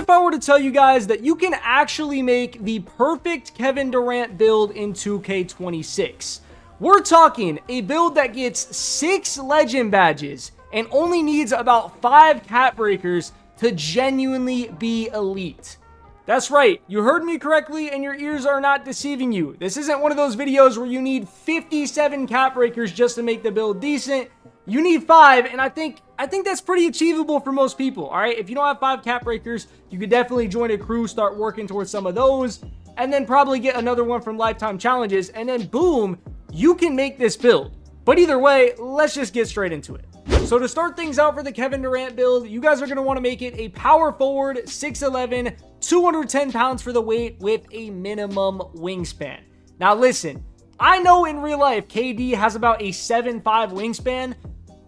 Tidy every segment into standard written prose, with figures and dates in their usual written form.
if I were to tell you guys that you can actually make the perfect Kevin Durant build in 2K26? We're talking a build that gets 6 legend badges and only needs about 5 cap breakers to genuinely be elite. That's right, you heard me correctly and your ears are not deceiving you. This isn't one of those videos where you need 57 cap breakers just to make the build decent. You need 5, and I think that's pretty achievable for most people, all right? If you don't have 5 cap breakers, you could definitely join a crew, start working towards some of those, and then probably get another one from Lifetime Challenges, and then boom, you can make this build. But either way, let's just get straight into it. So to start things out for the Kevin Durant build, you guys are going to want to make it a power forward, 6'11", 210 pounds for the weight with a minimum wingspan. Now listen, I know in real life KD has about a 7'5" wingspan,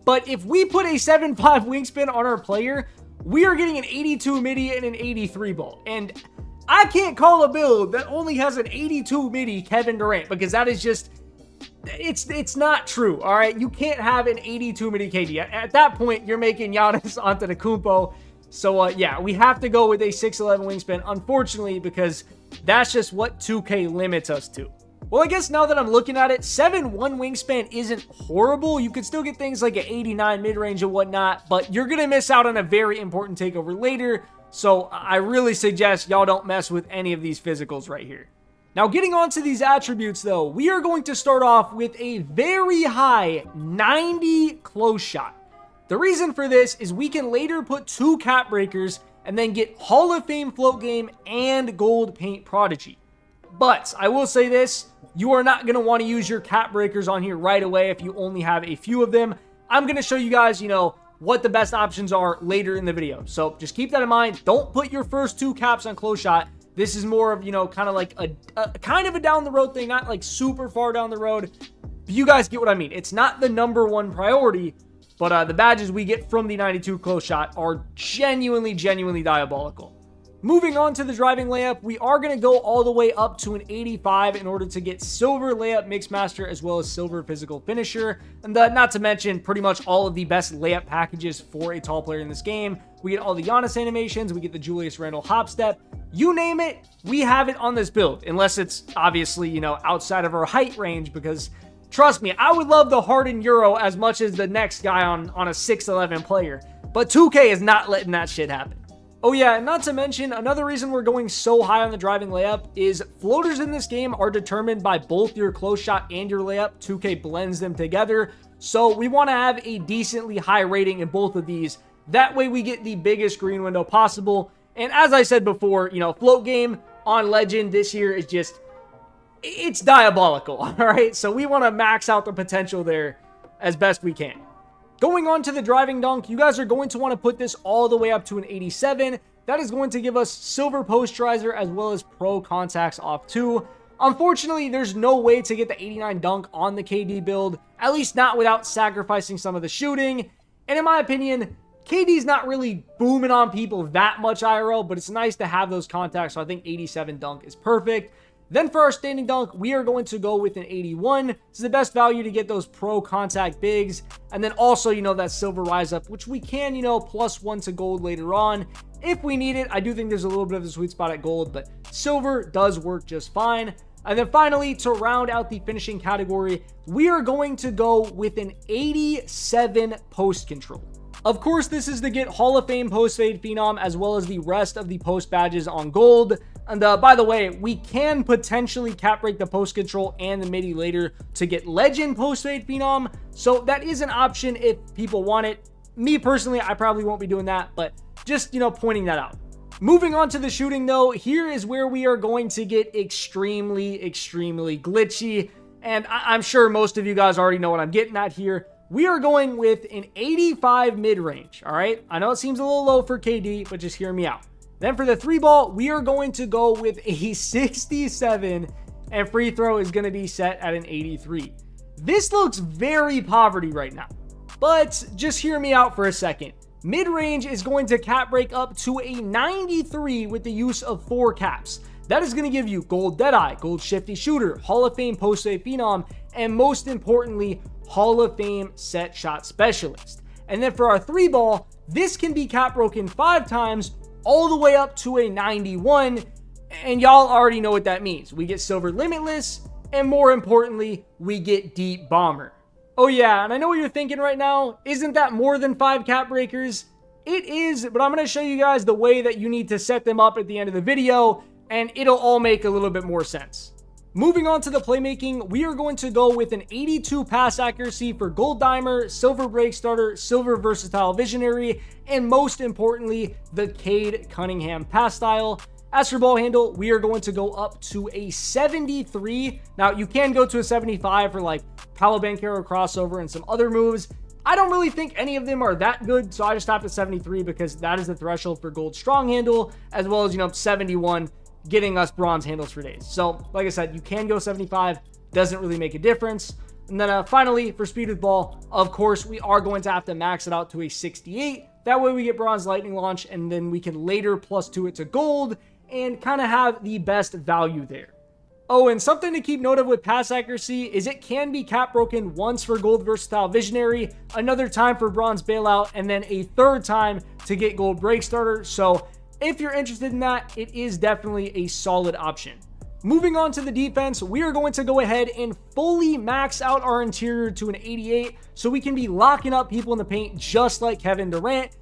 but if we put a 7'5" wingspan on our player, we are getting an 82 midi and an 83 ball. And I can't call a build that only has an 82 midi Kevin Durant, because that is just, it's not true, all right? You can't have an 82 midi KD. At that point, you're making Giannis Antetokounmpo. So yeah, we have to go with a 6'11" wingspan, unfortunately, because that's just what 2K limits us to. Well, I guess now that I'm looking at it, 7'1" wingspan isn't horrible. You could still get things like an 89 mid-range and whatnot, but you're going to miss out on a very important takeover later. So I really suggest y'all don't mess with any of these physicals right here. Now, getting on to these attributes, though, we are going to start off with a very high 90 close shot. The reason for this is we can later put 2 cap breakers and then get Hall of Fame float game and gold paint prodigy. But I will say this, you are not going to want to use your cap breakers on here right away if you only have a few of them. I'm going to show you guys, what the best options are later in the video. So just keep that in mind. Don't put your first 2 caps on close shot. This is more of, kind of like a kind of a down the road thing, not like super far down the road. But you guys get what I mean. It's not the #1 priority, but the badges we get from the 92 close shot are genuinely diabolical. Moving on to the driving layup, we are going to go all the way up to an 85 in order to get silver layup mixmaster as well as silver physical finisher. And not to mention pretty much all of the best layup packages for a tall player in this game. We get all the Giannis animations, we get the Julius Randle hop step. You name it, we have it on this build. Unless it's obviously, outside of our height range, because trust me, I would love the Harden Euro as much as the next guy on a 6'11" player. But 2K is not letting that shit happen. Oh yeah, and not to mention, another reason we're going so high on the driving layup is floaters in this game are determined by both your close shot and your layup. 2K blends them together. So we want to have a decently high rating in both of these. That way we get the biggest green window possible. And as I said before, float game on Legend this year is just, it's diabolical, all right? So we want to max out the potential there as best we can. Going on to the driving dunk, you guys are going to want to put this all the way up to an 87. That is going to give us silver posterizer as well as pro contacts off too. Unfortunately, there's no way to get the 89 dunk on the KD build, at least not without sacrificing some of the shooting. And in my opinion, KD's not really booming on people that much IRL, but it's nice to have those contacts, so I think 87 dunk is perfect. Then for our standing dunk, we are going to go with an 81. This is the best value to get those pro contact bigs. And then also, that silver rise up, which we can, +1 to gold later on if we need it. I do think there's a little bit of a sweet spot at gold, but silver does work just fine. And then finally, to round out the finishing category, we are going to go with an 87 post control. Of course, this is to get Hall of Fame post fade phenom as well as the rest of the post badges on gold. And by the way, we can potentially cap break the post control and the midi later to get legend post fade phenom. So that is an option if people want it. Me personally, I probably won't be doing that, but just, pointing that out. Moving on to the shooting though, here is where we are going to get extremely glitchy. And I'm sure most of you guys already know what I'm getting at here. We are going with an 85 mid-range, all right? I know it seems a little low for KD, but just hear me out. Then for the 3-ball, we are going to go with a 67, and free throw is going to be set at an 83. This looks very poverty right now, but just hear me out for a second. Mid-range is going to cap break up to a 93 with the use of 4 caps. That is going to give you gold Deadeye, gold shifty shooter, Hall of Fame post save phenom, and most importantly, Hall of Fame set shot specialist. And then for our 3-ball, this can be cap broken 5 times, all the way up to a 91. And y'all already know what that means. We get Silver Limitless, and more importantly, we get Deep Bomber. Oh yeah, and I know what you're thinking right now. Isn't that more than 5 cap breakers? It is, but I'm going to show you guys the way that you need to set them up at the end of the video, and it'll all make a little bit more sense. Moving on to the playmaking, we are going to go with an 82 pass accuracy for Gold Dimer, Silver Break Starter, Silver Versatile Visionary, and most importantly, the Cade Cunningham pass style. As for ball handle, we are going to go up to a 73. Now, you can go to a 75 for like Paolo Banchero crossover and some other moves. I don't really think any of them are that good, so I just stopped at 73 because that is the threshold for gold strong handle, as well as, 71 getting us bronze handles for days. So, like I said, you can go 75, doesn't really make a difference. And then finally, for speed with ball, of course, we are going to have to max it out to a 68. That way we get bronze lightning launch, and then we can later +2 it to gold and kind of have the best value there. Oh, and something to keep note of with pass accuracy is it can be cap broken once for gold versatile visionary, another time for bronze bailout, and then a third time to get gold break starter. So if you're interested in that, it is definitely a solid option. Moving on to the defense, we are going to go ahead and fully max out our interior to an 88 so we can be locking up people in the paint just like Kevin Durant.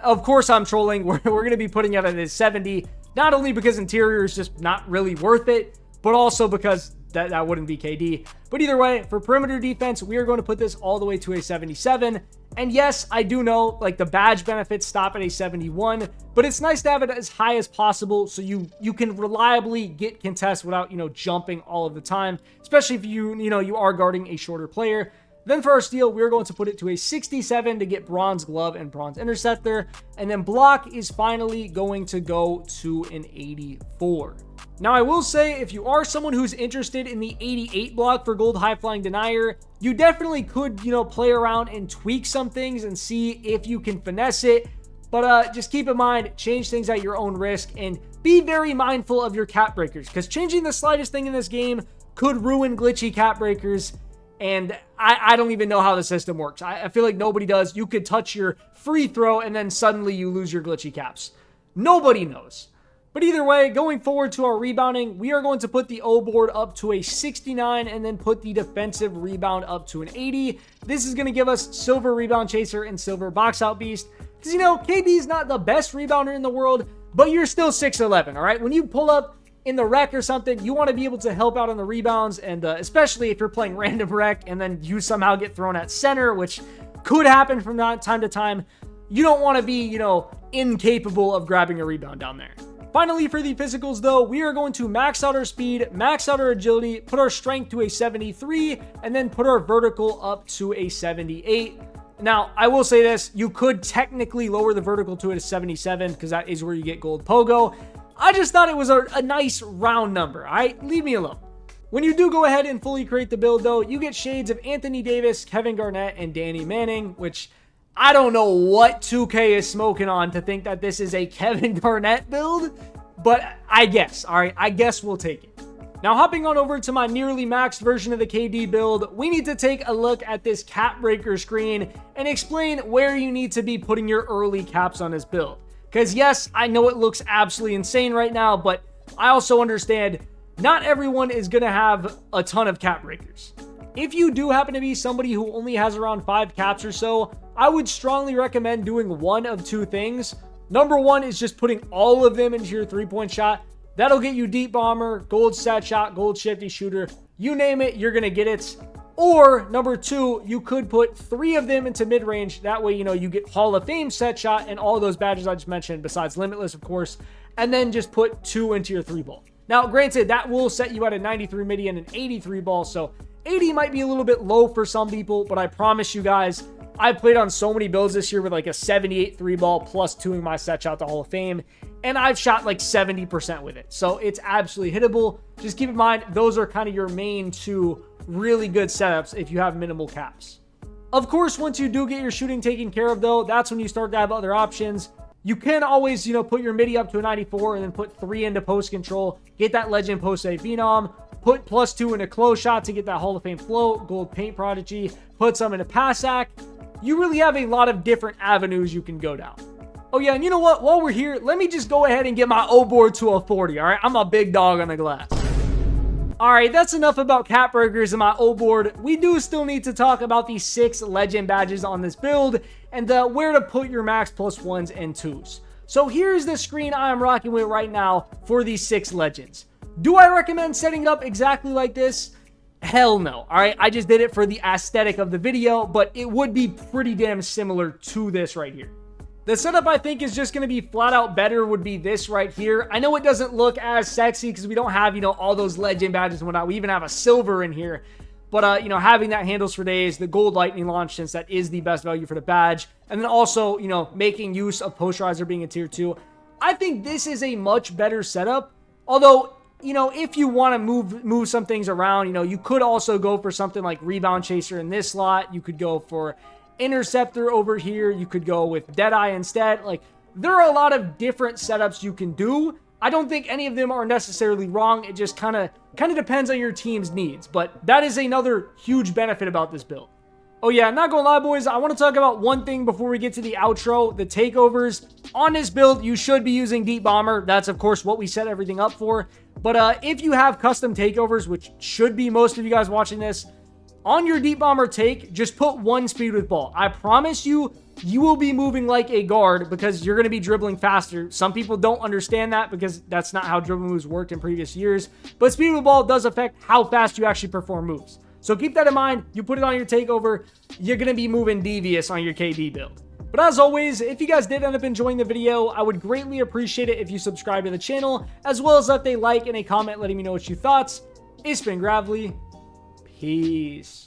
Of course, I'm trolling. We're going to be putting it at a 70, not only because interior is just not really worth it, but also because that wouldn't be KD. But either way, for perimeter defense, we are going to put this all the way to a 77. And yes, I do know like the badge benefits stop at a 71, but it's nice to have it as high as possible so you can reliably get contests without, jumping all of the time, especially if you are guarding a shorter player. Then for our steal, we're going to put it to a 67 to get bronze glove and bronze interceptor. And then block is finally going to go to an 84. Now, I will say, if you are someone who's interested in the 88 block for gold high flying denier, you definitely could, play around and tweak some things and see if you can finesse it. But just keep in mind, change things at your own risk and be very mindful of your cap breakers, because changing the slightest thing in this game could ruin glitchy cap breakers. And I don't even know how the system works. I feel like nobody does. You could touch your free throw and then suddenly you lose your glitchy caps. Nobody knows. But either way, going forward to our rebounding, we are going to put the O board up to a 69 and then put the defensive rebound up to an 80. This is going to give us silver rebound chaser and silver box out beast. Because, KD is not the best rebounder in the world, but you're still 6'11", all right? When you pull up in the rec or something, you want to be able to help out on the rebounds, and especially if you're playing random rec and then you somehow get thrown at center, which could happen from time to time. You don't want to be, incapable of grabbing a rebound down there. Finally, for the physicals though, we are going to max out our speed, max out our agility, put our strength to a 73, and then put our vertical up to a 78. Now, I will say this, you could technically lower the vertical to a 77 because that is where you get gold pogo. I just thought it was a nice round number, all right? Leave me alone. When you do go ahead and fully create the build though, you get shades of Anthony Davis, Kevin Garnett, and Danny Manning, which I don't know what 2K is smoking on to think that this is a Kevin Garnett build, but I guess, all right, I guess we'll take it. Now, hopping on over to my nearly maxed version of the KD build, we need to take a look at this cap breaker screen and explain where you need to be putting your early caps on this build. Because yes, I know it looks absolutely insane right now, but I also understand not everyone is going to have a ton of cap breakers. If you do happen to be somebody who only has around 5 caps or so, I would strongly recommend doing one of two things. Number one is just putting all of them into your 3-point shot. That'll get you deep bomber, gold set shot, gold shifty shooter, you name it, you're going to get it. Or number two, you could put 3 of them into mid-range. That way, you get Hall of Fame set shot and all those badges I just mentioned, besides Limitless, of course, and then just put 2 into your 3-ball. Now, granted, that will set you at a 93 midi and an 83 ball, so 80 might be a little bit low for some people, but I promise you guys, I've played on so many builds this year with like a 78 3-ball plus 2ing my set shot to Hall of Fame, and I've shot like 70% with it. So it's absolutely hittable. Just keep in mind, those are kind of your main 2 really good setups if you have minimal caps. Of course, once you do get your shooting taken care of though, that's when you start to have other options. You can always, put your midi up to a 94 and then put 3 into post control, get that legend post a phenom, put +2 into close shot to get that Hall of Fame float, gold paint prodigy, put some into pass act. You really have a lot of different avenues you can go down. Oh yeah, and you know what? While we're here, let me just go ahead and get my O board to a 40, all right? I'm a big dog on the glass. All right, that's enough about cat burgers and my O board. We do still need to talk about the 6 legend badges on this build and where to put your max +1s and 2s. So here's the screen I'm rocking with right now for these 6 legends. Do I recommend setting it up exactly like this? Hell no, all right? I just did it for the aesthetic of the video, but it would be pretty damn similar to this right here. The setup I think is just going to be flat out better would be this right here. I know it doesn't look as sexy because we don't have, you know, all those legend badges and whatnot. We even have a silver in here. But, you know, having that handles for days, the gold lightning launch, since that is the best value for the badge. And then also, you know, making use of posterizer being a tier 2. I think this is a much better setup. Although, you know, if you want to move some things around, you know, you could also go for something like rebound chaser in this slot. You could go for interceptor over here. You could go with Deadeye instead. Like, there are a lot of different setups you can do. I don't think any of them are necessarily wrong. It just kind of depends on your team's needs. But that is another huge benefit about this build. Oh yeah, not gonna lie, boys, I want to talk about one thing before we get to the outro, the takeovers. On this build, you should be using Deep Bomber. That's, of course, what we set everything up for. But if you have custom takeovers, which should be most of you guys watching this, on your Deep Bomber take, just put 1 speed with ball. I promise you, you will be moving like a guard because you're going to be dribbling faster. Some people don't understand that because that's not how dribble moves worked in previous years. But speed with ball does affect how fast you actually perform moves. So keep that in mind. You put it on your takeover, you're going to be moving devious on your KD build. But as always, if you guys did end up enjoying the video, I would greatly appreciate it if you subscribe to the channel, as well as left a like and a comment letting me know what you thought. It's been Gravely. Peace.